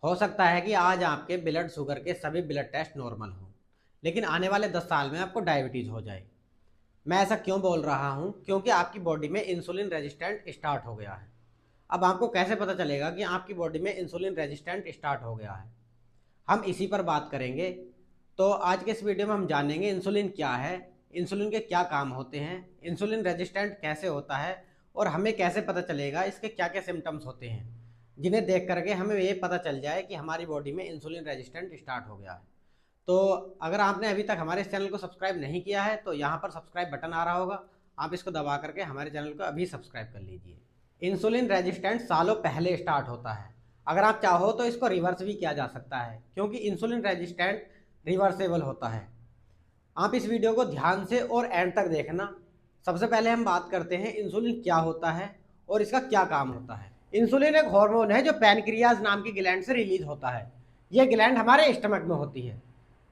हो सकता है कि आज आपके ब्लड शुगर के सभी ब्लड टेस्ट नॉर्मल हों, लेकिन आने वाले 10 साल में आपको डायबिटीज़ हो जाए। मैं ऐसा क्यों बोल रहा हूँ? क्योंकि आपकी बॉडी में इंसुलिन रेजिस्टेंट स्टार्ट हो गया है। अब आपको कैसे पता चलेगा कि आपकी बॉडी में इंसुलिन रेजिस्टेंट स्टार्ट हो गया है? हम इसी पर बात करेंगे। तो आज के इस वीडियो में हम जानेंगे इंसुलिन क्या है, इंसुलिन के क्या काम होते हैं, इंसुलिन रेजिस्टेंट कैसे होता है और हमें कैसे पता चलेगा इसके क्या क्या सिम्टम्स होते हैं, जिन्हें देख करके हमें ये पता चल जाए कि हमारी बॉडी में इंसुलिन रेजिस्टेंट स्टार्ट हो गया है। तो अगर आपने अभी तक हमारे इस चैनल को सब्सक्राइब नहीं किया है तो यहाँ पर सब्सक्राइब बटन आ रहा होगा, आप इसको दबा करके हमारे चैनल को अभी सब्सक्राइब कर लीजिए। इंसुलिन रेजिस्टेंट सालों पहले स्टार्ट होता है। अगर आप चाहो तो इसको रिवर्स भी किया जा सकता है, क्योंकि इंसुलिन रेजिस्टेंट रिवर्सेबल होता है। आप इस वीडियो को ध्यान से और एंड तक देखना। सबसे पहले हम बात करते हैं इंसुलिन क्या होता है और इसका क्या काम होता है। इंसुलिन एक हार्मोन है जो पैनक्रियाज नाम की ग्लैंड से रिलीज होता है। यह ग्लैंड हमारे स्टमक में होती है।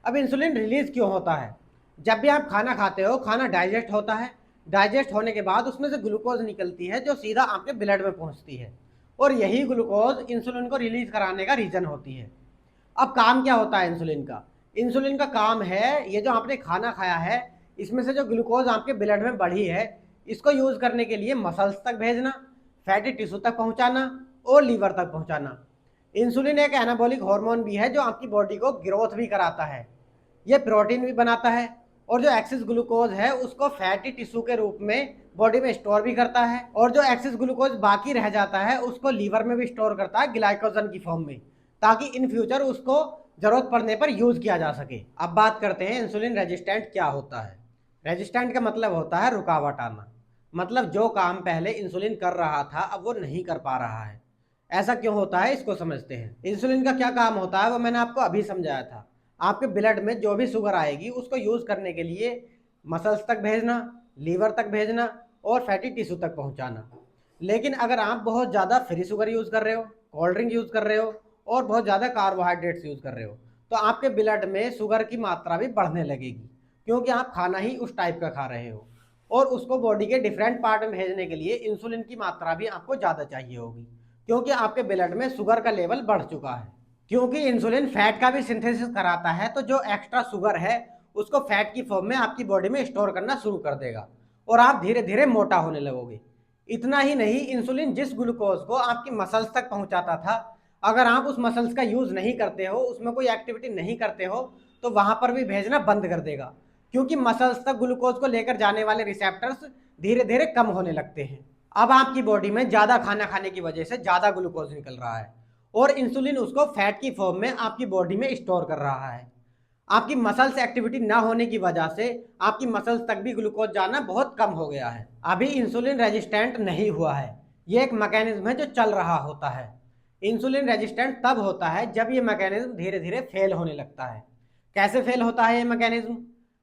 अब इंसुलिन रिलीज क्यों होता है? जब भी आप खाना खाते हो, खाना डाइजेस्ट होता है। डाइजेस्ट होने के बाद उसमें से ग्लूकोज निकलती है जो सीधा आपके ब्लड में पहुंचती है, और यही ग्लूकोज इंसुलिन को रिलीज कराने का रीजन होती है। अब काम क्या होता है इंसुलिन का? इंसुलिन का काम है, ये जो आपने खाना खाया है इसमें से जो ग्लूकोज आपके ब्लड में बढ़ी है, इसको यूज करने के लिए मसल्स तक भेजना, फैटी टिश्यू तक पहुंचाना और लीवर तक पहुंचाना। इंसुलिन एक एनाबॉलिक हार्मोन भी है जो आपकी बॉडी को ग्रोथ भी कराता है। ये प्रोटीन भी बनाता है, और जो एक्सेस ग्लूकोज है उसको फैटी टिश्यू के रूप में बॉडी में स्टोर भी करता है, और जो एक्सेस ग्लूकोज बाकी रह जाता है उसको लीवर में भी स्टोर करता है ग्लाइकोजन की फॉर्म में, ताकि इन फ्यूचर उसको जरूरत पड़ने पर यूज किया जा सके। अब बात करते हैं इंसुलिन रेजिस्टेंट क्या होता है। रेजिस्टेंट का मतलब होता है रुकावट आना। मतलब जो काम पहले इंसुलिन कर रहा था अब वो नहीं कर पा रहा है। ऐसा क्यों होता है इसको समझते हैं। इंसुलिन का क्या काम होता है वो मैंने आपको अभी समझाया था। आपके ब्लड में जो भी शुगर आएगी उसको यूज करने के लिए मसल्स तक भेजना, लीवर तक भेजना और फैटी टिश्यू तक पहुंचाना। लेकिन अगर आप बहुत ज़्यादा फ्री शुगर यूज़ कर रहे हो, कोल्ड ड्रिंक यूज़ कर रहे हो और बहुत ज़्यादा कार्बोहाइड्रेट्स यूज़ कर रहे हो, तो आपके ब्लड में शुगर की मात्रा भी बढ़ने लगेगी, क्योंकि आप खाना ही उस टाइप का खा रहे हो। और उसको बॉडी के डिफरेंट पार्ट में भेजने के लिए इंसुलिन की मात्रा भी आपको ज़्यादा चाहिए होगी, क्योंकि आपके ब्लड में शुगर का लेवल बढ़ चुका है। क्योंकि इंसुलिन फैट का भी सिंथेसिस कराता है, तो जो एक्स्ट्रा शुगर है उसको फैट की फॉर्म में आपकी बॉडी में स्टोर करना शुरू कर देगा और आप धीरे धीरे मोटा होने लगोगे। इतना ही नहीं, इंसुलिन जिस ग्लूकोज को आपकी मसल्स तक पहुंचाता था, अगर आप उस मसल्स का यूज नहीं करते हो, उसमें कोई एक्टिविटी नहीं करते हो, तो वहां पर भी भेजना बंद कर देगा, क्योंकि मसल्स तक ग्लूकोज को लेकर जाने वाले रिसेप्टर्स धीरे धीरे कम होने लगते हैं। अब आपकी बॉडी में ज्यादा खाना खाने की वजह से ज्यादा ग्लूकोज निकल रहा है, और इंसुलिन उसको फैट की फॉर्म में आपकी बॉडी में स्टोर कर रहा है। आपकी मसल्स एक्टिविटी ना होने की वजह से आपकी मसल्स तक भी ग्लूकोज जाना बहुत कम हो गया है। अभी इंसुलिन रेजिस्टेंट नहीं हुआ है, ये एक मैकेनिज्म है जो चल रहा होता है। इंसुलिन रेजिस्टेंट तब होता है जब ये मैकेनिज्म धीरे धीरे फेल होने लगता है। कैसे फेल होता है ये मैकेनिज्म?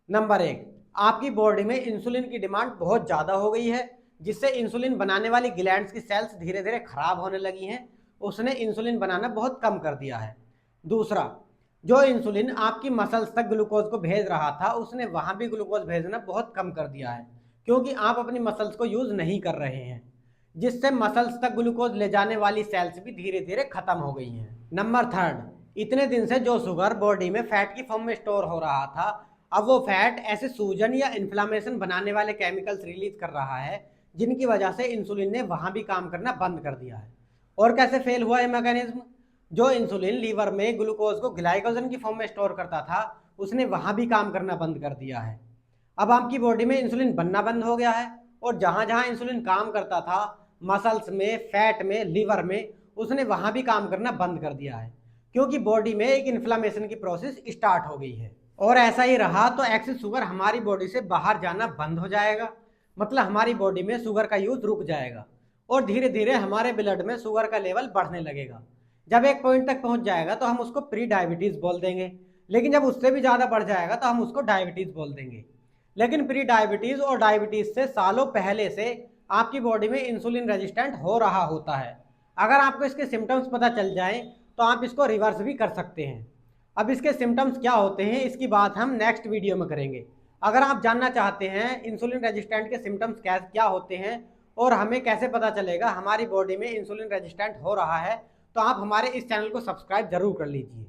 नंबर एक, आपकी बॉडी में इंसुलिन की डिमांड बहुत ज़्यादा हो गई है, जिससे इंसुलिन बनाने वाली ग्लैंड्स की सेल्स धीरे धीरे खराब होने लगी हैं, उसने इंसुलिन बनाना बहुत कम कर दिया है। दूसरा, जो इंसुलिन आपकी मसल्स तक ग्लूकोज को भेज रहा था उसने वहां भी ग्लूकोज भेजना बहुत कम कर दिया है, क्योंकि आप अपनी मसल्स को यूज नहीं कर रहे हैं, जिससे मसल्स तक ग्लूकोज ले जाने वाली सेल्स भी धीरे धीरे खत्म हो गई हैं। नंबर थर्ड, इतने दिन से जो शुगर बॉडी में फैट की फॉर्म में स्टोर हो रहा था, अब वो फैट ऐसे सूजन या इन्फ्लामेशन बनाने वाले केमिकल्स रिलीज कर रहा है, जिनकी वजह से इंसुलिन ने वहां भी काम करना बंद कर दिया है। और कैसे फेल हुआ ये मैकेनिज्म? जो इंसुलिन लीवर में ग्लूकोज को ग्लाइकोजन की फॉर्म में स्टोर करता था, उसने वहां भी काम करना बंद कर दिया है। अब आपकी बॉडी में इंसुलिन बनना बंद हो गया है, और जहां जहां इंसुलिन काम करता था, मसल्स में, फैट में, लीवर में, उसने वहां भी काम करना बंद कर दिया है, क्योंकि बॉडी में एक इन्फ्लामेशन की प्रोसेस स्टार्ट हो गई है। और ऐसा ही रहा तो एक्सेस शुगर हमारी बॉडी से बाहर जाना बंद हो जाएगा, मतलब हमारी बॉडी में शुगर का यूज रुक जाएगा, और धीरे धीरे हमारे ब्लड में शुगर का लेवल बढ़ने लगेगा। जब एक पॉइंट तक पहुंच जाएगा तो हम उसको प्री डायबिटीज बोल देंगे, लेकिन जब उससे भी ज़्यादा बढ़ जाएगा तो हम उसको डायबिटीज बोल देंगे। लेकिन प्री डायबिटीज और डायबिटीज से सालों पहले से आपकी बॉडी में इंसुलिन रेजिस्टेंट हो रहा होता है। अगर आपको इसके सिम्टम्स पता चल जाएं तो आप इसको रिवर्स भी कर सकते हैं। अब इसके सिम्टम्स क्या होते हैं इसकी बात हम नेक्स्ट वीडियो में करेंगे। अगर आप जानना चाहते हैं इंसुलिन रेजिस्टेंट के सिम्टम्स क्या होते हैं और हमें कैसे पता चलेगा हमारी बॉडी में इंसुलिन रेजिस्टेंट हो रहा है, तो आप हमारे इस चैनल को सब्सक्राइब जरूर कर लीजिए।